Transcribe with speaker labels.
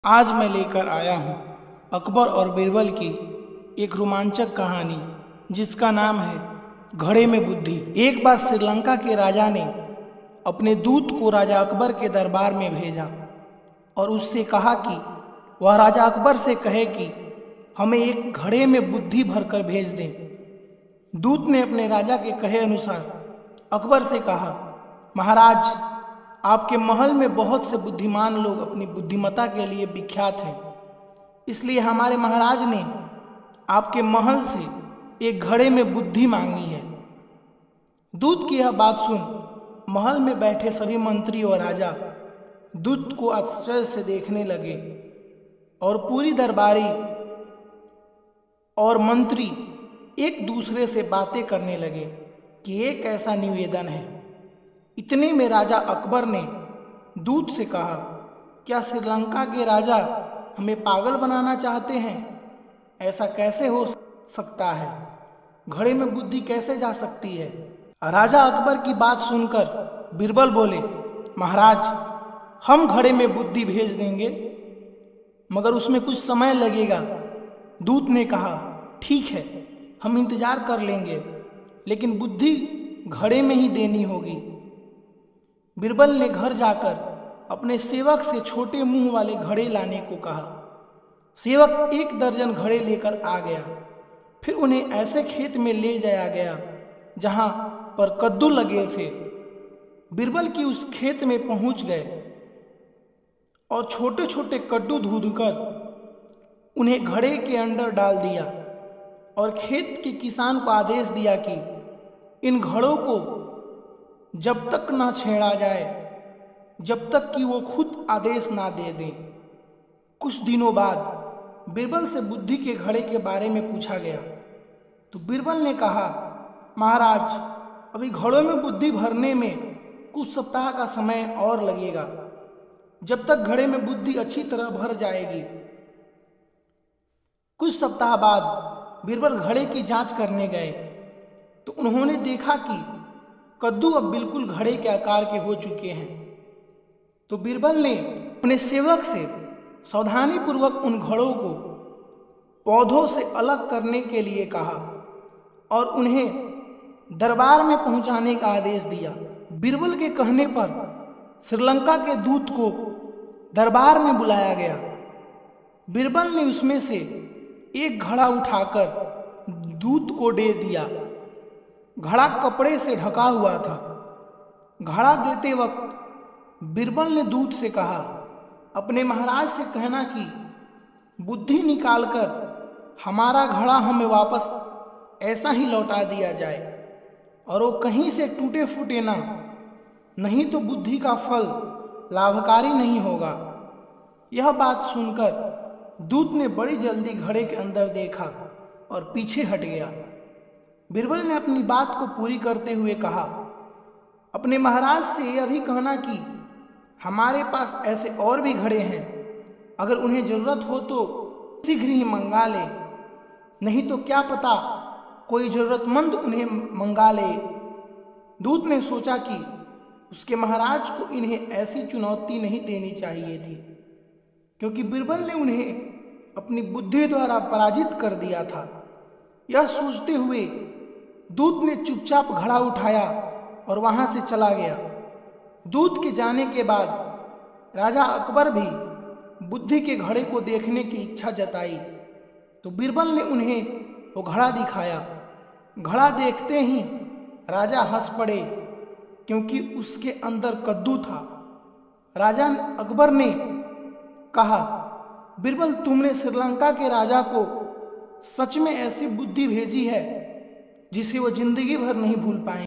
Speaker 1: आज मैं लेकर आया हूँ अकबर और बीरबल की एक रोमांचक कहानी जिसका नाम है घड़े में बुद्धि। एक बार श्रीलंका के राजा ने अपने दूत को राजा अकबर के दरबार में भेजा और उससे कहा कि वह राजा अकबर से कहे कि हमें एक घड़े में बुद्धि भरकर भेज दें। दूत ने अपने राजा के कहे अनुसार अकबर से कहा, महाराज, आपके महल में बहुत से बुद्धिमान लोग अपनी बुद्धिमत्ता के लिए विख्यात हैं, इसलिए हमारे महाराज ने आपके महल से एक घड़े में बुद्धि मांगी है। दूत की यह बात सुन महल में बैठे सभी मंत्री और राजा दूत को आश्चर्य से देखने लगे और पूरी दरबारी और मंत्री एक दूसरे से बातें करने लगे कि ये कैसा निवेदन है। इतने में राजा अकबर ने दूत से कहा, क्या श्रीलंका के राजा हमें पागल बनाना चाहते हैं? ऐसा कैसे हो सकता है? घड़े में बुद्धि कैसे जा सकती है? राजा अकबर की बात सुनकर बीरबल बोले, महाराज, हम घड़े में बुद्धि भेज देंगे, मगर उसमें कुछ समय लगेगा। दूत ने कहा, ठीक है, हम इंतजार कर लेंगे, लेकिन बुद्धि घड़े में ही देनी होगी। बीरबल ने घर जाकर अपने सेवक से छोटे मुंह वाले घड़े लाने को कहा। सेवक 1 दर्जन घड़े लेकर आ गया। फिर उन्हें ऐसे खेत में ले जाया गया जहां पर कद्दू लगे थे। बीरबल की उस खेत में पहुंच गए और छोटे छोटे कद्दू धुदकर उन्हें घड़े के अंदर डाल दिया और खेत के किसान को आदेश दिया कि इन घड़ों को जब तक ना छेड़ा जाए, जब तक कि वो खुद आदेश ना दे दें। कुछ दिनों बाद बीरबल से बुद्धि के घड़े के बारे में पूछा गया तो बीरबल ने कहा, महाराज, अभी घड़ों में बुद्धि भरने में कुछ सप्ताह का समय और लगेगा, जब तक घड़े में बुद्धि अच्छी तरह भर जाएगी। कुछ सप्ताह बाद बीरबल घड़े की जांच करने गए तो उन्होंने देखा कि कद्दू अब बिल्कुल घड़े के आकार के हो चुके हैं। तो बीरबल ने अपने सेवक से सावधानीपूर्वक उन घड़ों को पौधों से अलग करने के लिए कहा और उन्हें दरबार में पहुंचाने का आदेश दिया। बीरबल के कहने पर श्रीलंका के दूत को दरबार में बुलाया गया। बीरबल ने उसमें से एक घड़ा उठाकर दूत को दे दिया। घड़ा कपड़े से ढका हुआ था। घड़ा देते वक्त बीरबल ने दूत से कहा, अपने महाराज से कहना कि बुद्धि निकालकर हमारा घड़ा हमें वापस ऐसा ही लौटा दिया जाए और वो कहीं से टूटे फूटे ना, नहीं तो बुद्धि का फल लाभकारी नहीं होगा। यह बात सुनकर दूत ने बड़ी जल्दी घड़े के अंदर देखा और पीछे हट गया। बीरबल ने अपनी बात को पूरी करते हुए कहा, अपने महाराज से यह भी कहना कि हमारे पास ऐसे और भी घड़े हैं, अगर उन्हें जरूरत हो तो शीघ्र ही मंगा ले, नहीं तो क्या पता कोई जरूरतमंद उन्हें मंगा ले। दूत ने सोचा कि उसके महाराज को इन्हें ऐसी चुनौती नहीं देनी चाहिए थी, क्योंकि बीरबल ने उन्हें अपनी बुद्धि द्वारा पराजित कर दिया था। यह सोचते हुए दूत ने चुपचाप घड़ा उठाया और वहां से चला गया। दूत के जाने के बाद राजा अकबर भी बुद्धि के घड़े को देखने की इच्छा जताई तो बीरबल ने उन्हें वो घड़ा दिखाया। घड़ा देखते ही राजा हंस पड़े, क्योंकि उसके अंदर कद्दू था। राजा अकबर ने कहा, बीरबल, तुमने श्रीलंका के राजा को सच में ऐसी बुद्धि भेजी है जिसे वो जिंदगी भर नहीं भूल पाए।